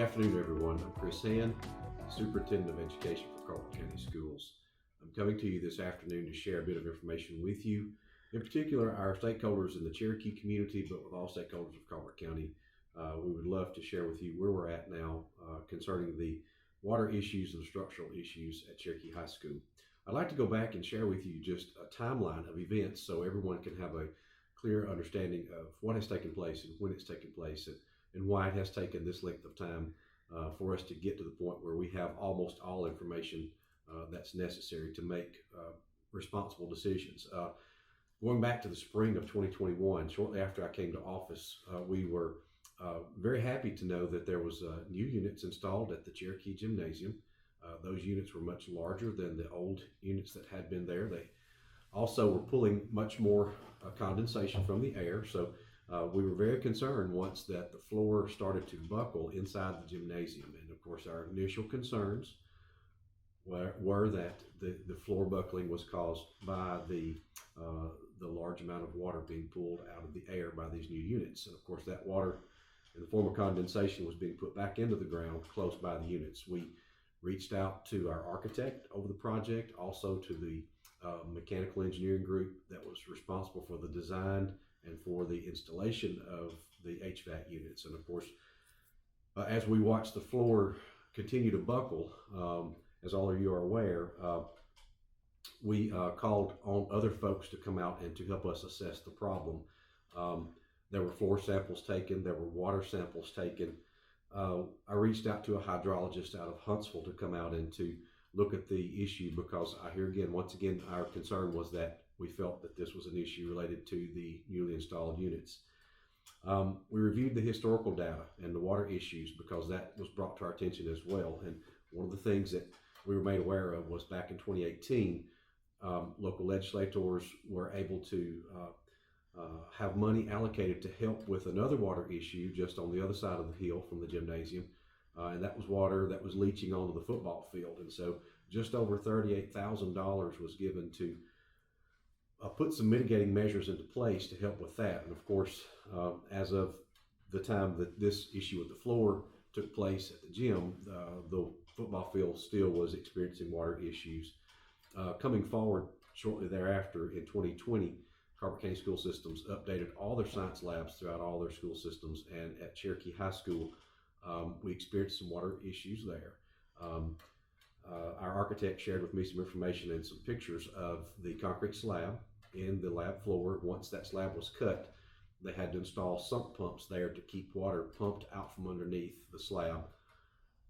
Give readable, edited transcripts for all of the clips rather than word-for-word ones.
afternoon, everyone. I'm Chris Hand, Superintendent of Education for Carlton County Schools. I'm coming to you this afternoon to share a bit of information with you, in particular our stakeholders in the Cherokee community, but with all stakeholders of Carlton County. We would love to share with you where we're at now concerning the water issues and structural issues at Cherokee High School. I'd like to go back and share with you just a timeline of events so everyone can have a clear understanding of what has taken place and when it's taken place, and why it has taken this length of time for us to get to the point where we have almost all information that's necessary to make responsible decisions. Going back to the spring of 2021, shortly after I came to office, we were very happy to know that there was new units installed at the Cherokee Gymnasium. Those units were much larger than the old units that had been there. They also were pulling much more condensation from the air, so we were very concerned once that the floor started to buckle inside the gymnasium. And of course, our initial concerns were that the floor buckling was caused by the large amount of water being pulled out of the air by these new units. And of course, that water in the form of condensation was being put back into the ground close by the units. We reached out to our architect over the project, also to the mechanical engineering group that was responsible for the design and for the installation of the HVAC units. And of course, as we watched the floor continue to buckle, as all of you are aware, we called on other folks to come out and to help us assess the problem. There were floor samples taken, there were water samples taken. I reached out to a hydrologist out of Huntsville to come out and to look at the issue, because once again, our concern was that we felt that this was an issue related to the newly installed units. We reviewed the historical data and the water issues, because that was brought to our attention as well. And one of the things that we were made aware of was back in 2018, local legislators were able to have money allocated to help with another water issue just on the other side of the hill from the gymnasium. And that was water that was leaching onto the football field. And so just over $38,000 was given to put some mitigating measures into place to help with that. And of course, as of the time that this issue with the floor took place at the gym, the football field still was experiencing water issues. Coming forward shortly thereafter in 2020, Carlton County School Systems updated all their science labs throughout all their school systems, and at Cherokee High School, we experienced some water issues there. Our architect shared with me some information and some pictures of the concrete slab in the lab floor. Once that slab was cut, they had to install sump pumps there to keep water pumped out from underneath the slab,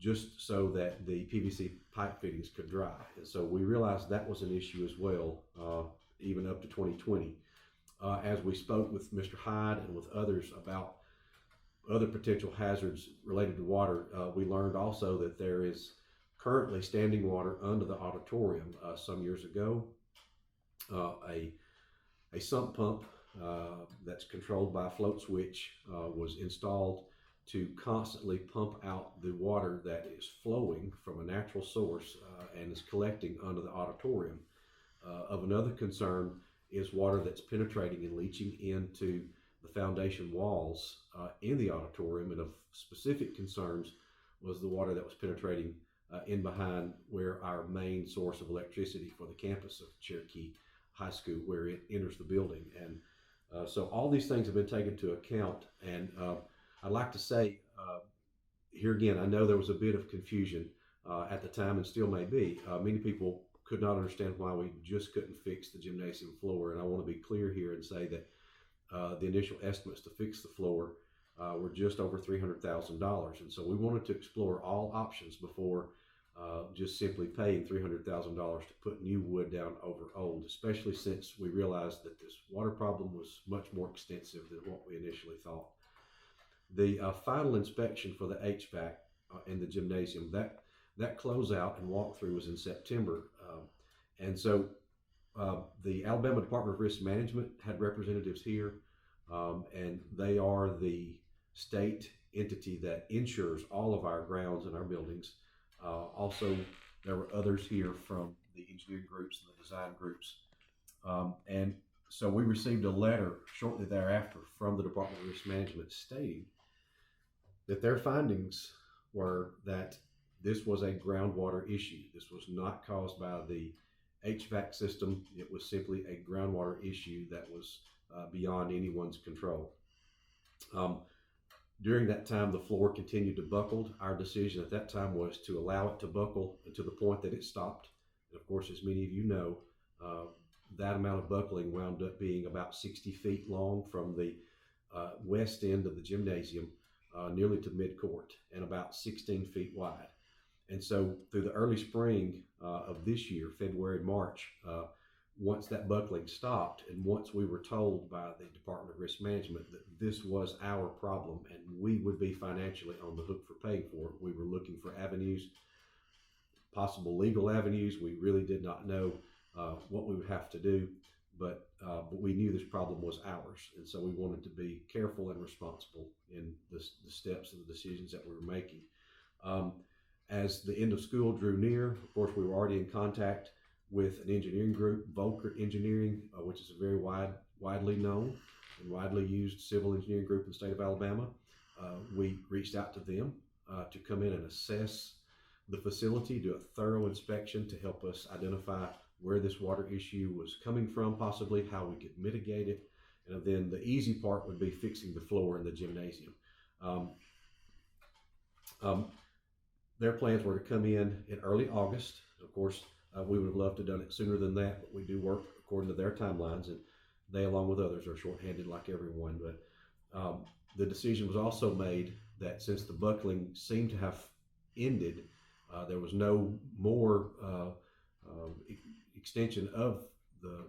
just so that the PVC pipe fittings could dry. And so we realized that was an issue as well, even up to 2020. As we spoke with Mr. Hyde and with others about other potential hazards related to water, we learned also that there is currently standing water under the auditorium. Some years ago, a sump pump that's controlled by a float switch was installed to constantly pump out the water that is flowing from a natural source and is collecting under the auditorium. Of another concern is water that's penetrating and leaching into the foundation walls in the auditorium. And of specific concerns was the water that was penetrating in behind where our main source of electricity for the campus of Cherokee High School, where it enters the building. And so all these things have been taken into account. And I'd like to say, here again, I know there was a bit of confusion at the time, and still may be. Many people could not understand why we just couldn't fix the gymnasium floor. And I want to be clear here and say that the initial estimates to fix the floor were just over $300,000. And so we wanted to explore all options before just simply paying $300,000 to put new wood down over old, especially since we realized that this water problem was much more extensive than what we initially thought. The final inspection for the HVAC in the gymnasium, that closeout and walkthrough was in September. And so the Alabama Department of Risk Management had representatives here, and they are the state entity that insures all of our grounds and our buildings. Also, there were others here from the engineering groups and the design groups. And so we received a letter shortly thereafter from the Department of Risk Management stating that their findings were that this was a groundwater issue. This was not caused by the HVAC system. It was simply a groundwater issue that was beyond anyone's control. Um, During that time, the floor continued to buckle. Our decision at that time was to allow it to buckle to the point that it stopped. And of course, as many of you know, that amount of buckling wound up being about 60 feet long from the west end of the gymnasium nearly to mid-court, and about 16 feet wide. And so through the early spring of this year, February, March, once that buckling stopped, and once we were told by the Department of Risk Management that this was our problem and we would be financially on the hook for paying for it, we were looking for avenues, possible legal avenues. We really did not know what we would have to do, but we knew this problem was ours, and so we wanted to be careful and responsible in the steps and the decisions that we were making. As the end of school drew near, of course, we were already in contact with an engineering group, Volkert Engineering, which is a very widely known and widely used civil engineering group in the state of Alabama. We reached out to them to come in and assess the facility, do a thorough inspection to help us identify where this water issue was coming from, possibly how we could mitigate it. And then the easy part would be fixing the floor in the gymnasium. Their plans were to come in early August. Of course, we would have loved to have done it sooner than that, but we do work according to their timelines, and they, along with others, are shorthanded like everyone. But the decision was also made that since the buckling seemed to have ended, there was no more extension of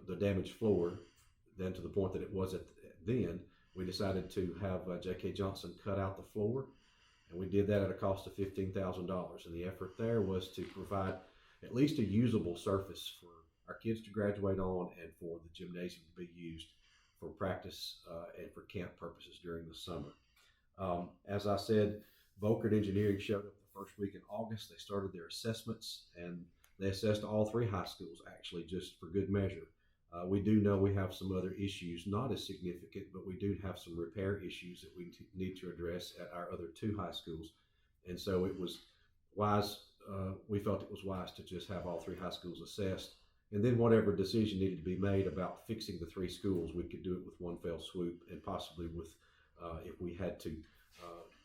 the damaged floor than to the point that it was then. We decided to have J.K. Johnson cut out the floor, and we did that at a cost of $15,000. And the effort there was to provide at least a usable surface for our kids to graduate on and for the gymnasium to be used for practice and for camp purposes during the summer. As I said, Volkert Engineering showed up the first week in August. They started their assessments, and they assessed all three high schools, actually, just for good measure. We do know we have some other issues, not as significant, but we do have some repair issues that we need to address at our other two high schools. And so it was wise, we felt it was wise to just have all three high schools assessed. And then whatever decision needed to be made about fixing the three schools, we could do it with one fell swoop, and possibly with, if we had to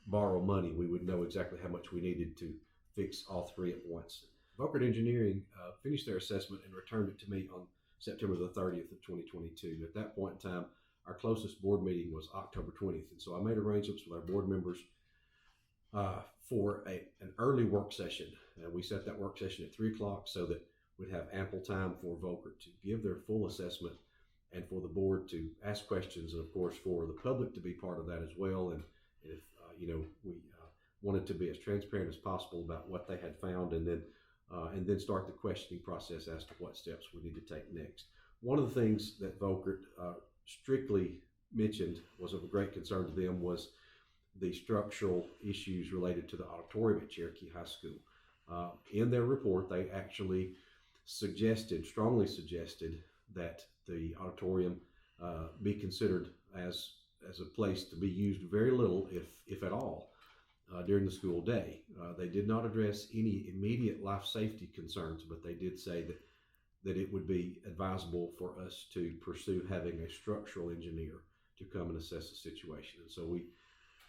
borrow money, we would know exactly how much we needed to fix all three at once. Volkert Engineering finished their assessment and returned it to me on September the 30th of 2022. At that point in time, our closest board meeting was October 20th. And so I made arrangements with our board members for an early work session. We set that work session at 3 o'clock so that we'd have ample time for Volkert to give their full assessment and for the board to ask questions, and of course for the public to be part of that as well. And if we wanted to be as transparent as possible about what they had found, and then start the questioning process as to what steps we need to take next. One of the things that Volkert strictly mentioned was of great concern to them was the structural issues related to the auditorium at Cherokee High School. In their report, they actually strongly suggested that the auditorium be considered as a place to be used very little, if at all, during the school day. They did not address any immediate life safety concerns, but they did say that it would be advisable for us to pursue having a structural engineer to come and assess the situation. And so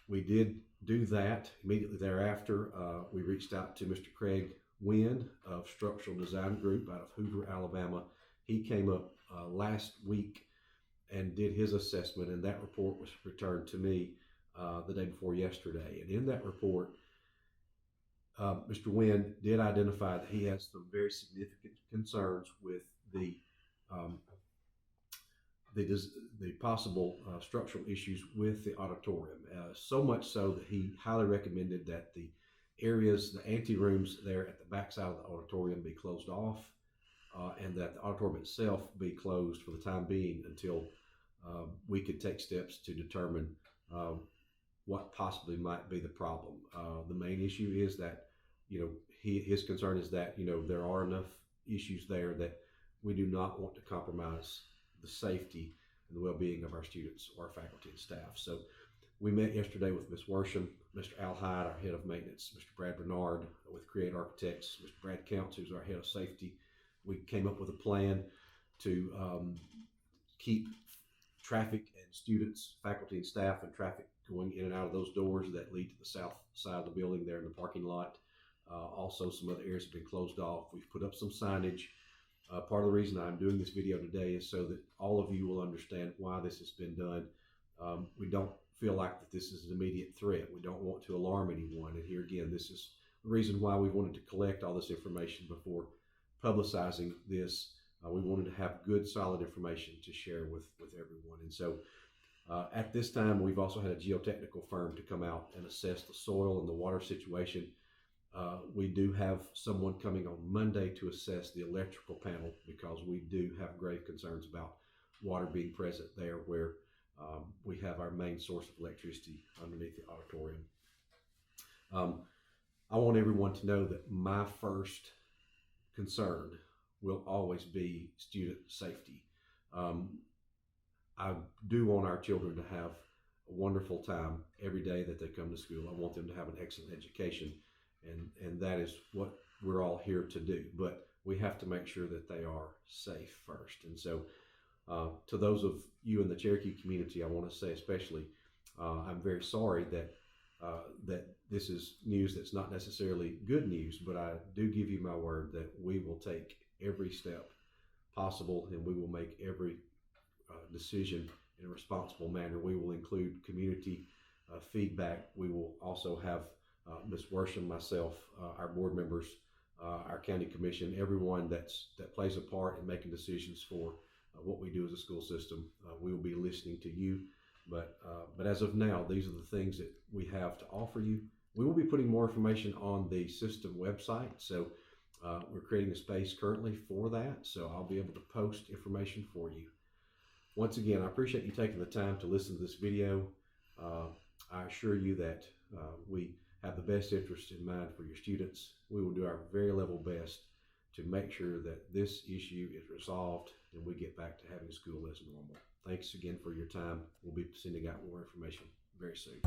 we did do that. Immediately thereafter, we reached out to Mr. Craig Wynn of Structural Design Group out of Hoover, Alabama. He came up last week and did his assessment, and that report was returned to me the day before yesterday. And in that report, Mr. Wynn did identify that he has some very significant concerns with the possible structural issues with the auditorium. So much so that he highly recommended that the areas, the ante rooms there at the backside of the auditorium be closed off, and that the auditorium itself be closed for the time being until we could take steps to determine what possibly might be the problem. The main issue is that, his concern is that, there are enough issues there that we do not want to compromise the safety and the well-being of our students or faculty and staff. So We met yesterday with Ms. Worsham, Mr. Al Hyde, our head of maintenance, Mr. Brad Bernard with Create Architects, Mr. Brad Counts, who's our head of safety. We came up with a plan to keep traffic and students, faculty and staff and traffic going in and out of those doors that lead to the south side of the building there in the parking lot. Also, some other areas have been closed off. We've put up some signage. Part of the reason I'm doing this video today is so that all of you will understand why this has been done. We don't feel like that this is an immediate threat. We don't want to alarm anyone. And here again, this is the reason why we wanted to collect all this information before publicizing this. We wanted to have good, solid information to share with everyone. And so at this time, we've also had a geotechnical firm to come out and assess the soil and the water situation. We do have someone coming on Monday to assess the electrical panel because we do have grave concerns about water being present there where we have our main source of electricity underneath the auditorium. I want everyone to know that my first concern will always be student safety. I do want our children to have a wonderful time every day that they come to school. I want them to have an excellent education, and that is what we're all here to do. But we have to make sure that they are safe first. And so to those of you in the Cherokee community, I want to say especially, I'm very sorry that this is news that's not necessarily good news, but I do give you my word that we will take every step possible and we will make every decision in a responsible manner. We will include community feedback. We will also have Ms. Worsham, myself, our board members, our county commission, everyone that plays a part in making decisions for what we do as a school system. We will be listening to you, but as of now, these are the things that we have to offer you. We will be putting more information on the system website, so we're creating a space currently for that, so I'll be able to post information for you. Once again, I appreciate you taking the time to listen to this video. I assure you that we have the best interest in mind for your students. We will do our very level best to make sure that this issue is resolved and we get back to having school as normal. Thanks again for your time. We'll be sending out more information very soon.